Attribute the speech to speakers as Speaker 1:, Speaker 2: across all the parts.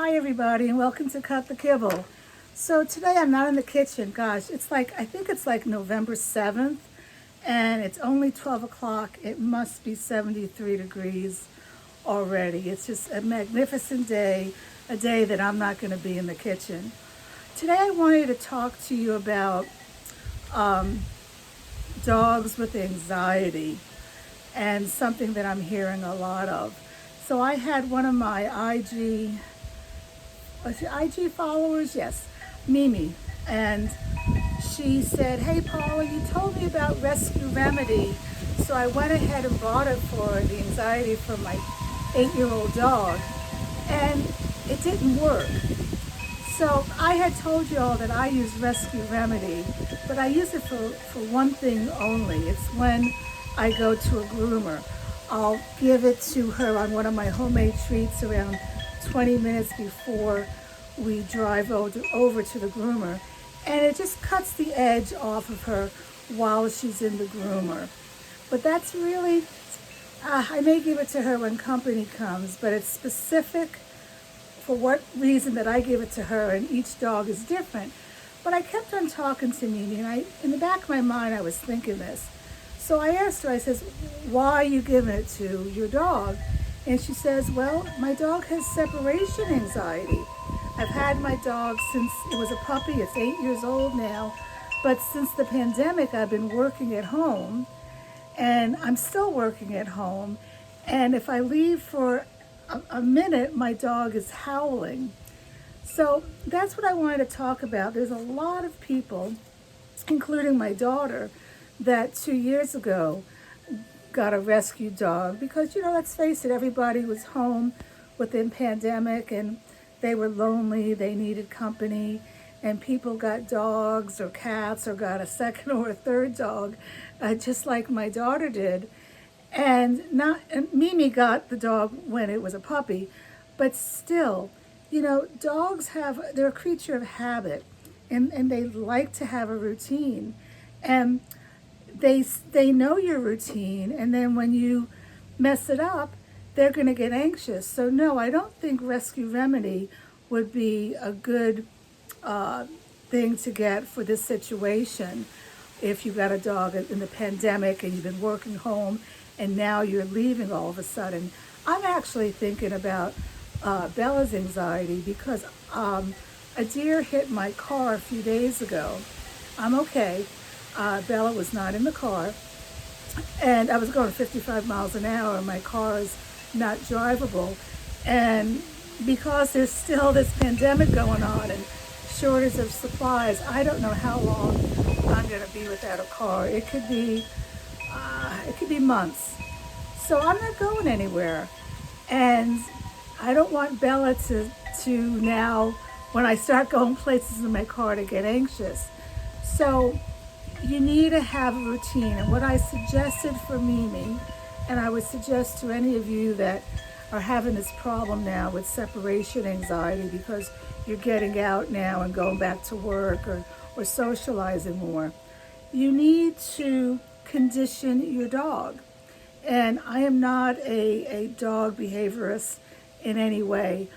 Speaker 1: Hi everybody and welcome to Cut the Kibble. So today I'm not in the kitchen. Gosh, I think it's like November 7th and it's only 12 o'clock. It must be 73 degrees already. It's just a magnificent day, a day that I'm not going to be in the kitchen. Today I wanted to talk to you about dogs with anxiety and something that I'm hearing a lot of. So I had one of my IG followers, yes, Mimi, and she said, "Hey Paula, you told me about Rescue Remedy, so I went ahead and bought it for the anxiety for my 8-year-old dog, and it didn't work." So I had told you all that I use Rescue Remedy, but I use it for one thing only. It's when I go to a groomer. I'll give it to her on one of my homemade treats around 20 minutes before we drive over to the groomer. And it just cuts the edge off of her while she's in the groomer. But that's really, I may give it to her when company comes, but it's specific for what reason that I give it to her, and each dog is different. But I kept on talking to Mimi, and in the back of my mind, I was thinking this. So I asked her, I says, "Why are you giving it to your dog?" And she says, "Well, my dog has separation anxiety. I've had my dog since it was a puppy. It's 8 years old now. But since the pandemic, I've been working at home, and I'm still working at home. And if I leave for a minute, my dog is howling." So that's what I wanted to talk about. There's a lot of people, including my daughter, that 2 years ago got a rescue dog because, let's face it, everybody was home within pandemic and they were lonely, they needed company, and people got dogs or cats or got a second or a third dog, just like my daughter did. And Mimi got the dog when it was a puppy, but still, dogs they're a creature of habit, and they like to have a routine, and they know your routine, and then when you mess it up, they're going to get anxious. So no, I don't think Rescue Remedy would be a good thing to get for this situation. If you got a dog in the pandemic and you've been working home and now you're leaving all of a sudden, I'm actually thinking about Bella's anxiety because a deer hit my car a few days ago. I'm okay. Bella was not in the car, and I was going 55 miles an hour, and my car is not drivable. And because there's still this pandemic going on and shortage of supplies, I don't know how long I'm going to be without a car. It could be months. So I'm not going anywhere, and I don't want Bella to now, when I start going places in my car, to get anxious. So you need to have a routine. And what I suggested for Mimi, and I would suggest to any of you that are having this problem now with separation anxiety because you're getting out now and going back to work or socializing more, you need to condition your dog. And I am not a dog behaviorist in any way,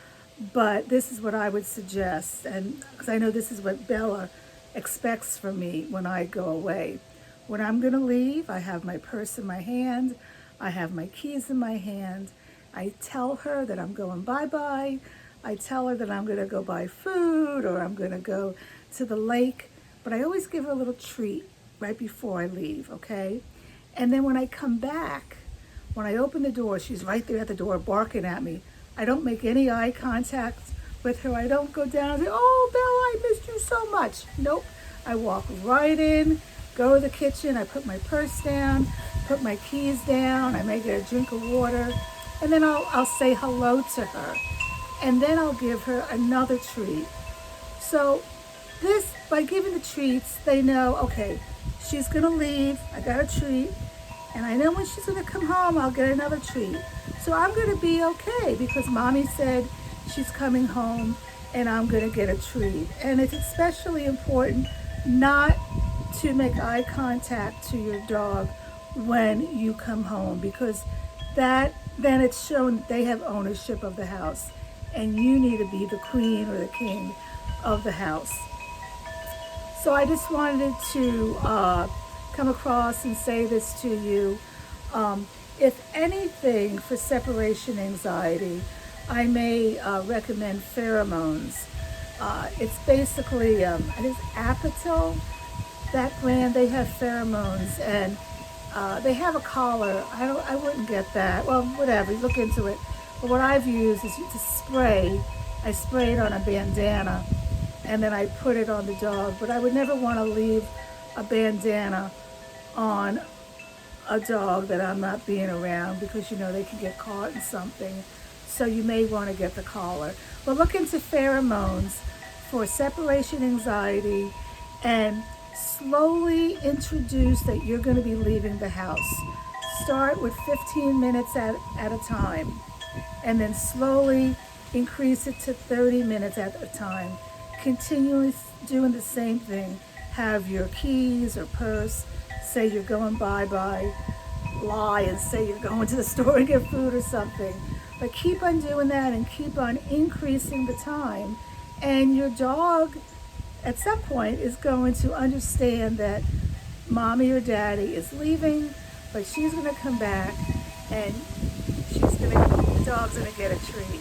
Speaker 1: but this is what I would suggest. And because I know this is what Bella expects from me when I go away. When I'm going to leave, I have my purse in my hand, I have my keys in my hand. I tell her that I'm going bye-bye. I tell her that I'm going to go buy food or I'm going to go to the lake, but I always give her a little treat right before I leave, okay? And then when I come back, when I open the door, she's right there at the door barking at me. I don't make any eye contact with her. I don't go down and say, "Oh, Bella, I missed you so much." Nope. I walk right in, go to the kitchen, I put my purse down, put my keys down, I may get a drink of water, and then I'll say hello to her. And then I'll give her another treat. So by giving the treats, they know, okay, she's gonna leave, I got a treat, and I know when she's gonna come home, I'll get another treat. So I'm gonna be okay because Mommy said she's coming home and I'm gonna get a treat. And it's especially important not to make eye contact to your dog when you come home, because then it's shown they have ownership of the house. and you need to be the queen or the king of the house. So I just wanted to come across and say this to you. If anything, for separation anxiety, I may recommend pheromones. It's basically, it is Apotal, that brand. They have pheromones, and they have a collar. I wouldn't get that. Well, whatever, look into it. But what I've used is to spray. I spray it on a bandana, and then I put it on the dog. But I would never want to leave a bandana on a dog that I'm not being around, because they can get caught in something. So you may want to get the collar. But look into pheromones for separation anxiety, and slowly introduce that you're going to be leaving the house. Start with 15 minutes at a time, and then slowly increase it to 30 minutes at a time. Continually doing the same thing. Have your keys or purse, say you're going bye-bye, lie and say you're going to the store to get food or something. But keep on doing that and keep on increasing the time. And your dog, at some point, is going to understand that mommy or daddy is leaving, but she's going to come back, and the dog's going to get a treat.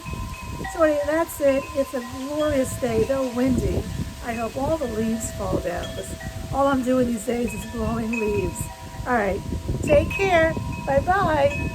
Speaker 1: So anyway, that's it. It's a glorious day, though windy. I hope all the leaves fall down, because all I'm doing these days is blowing leaves. All right, take care. Bye-bye.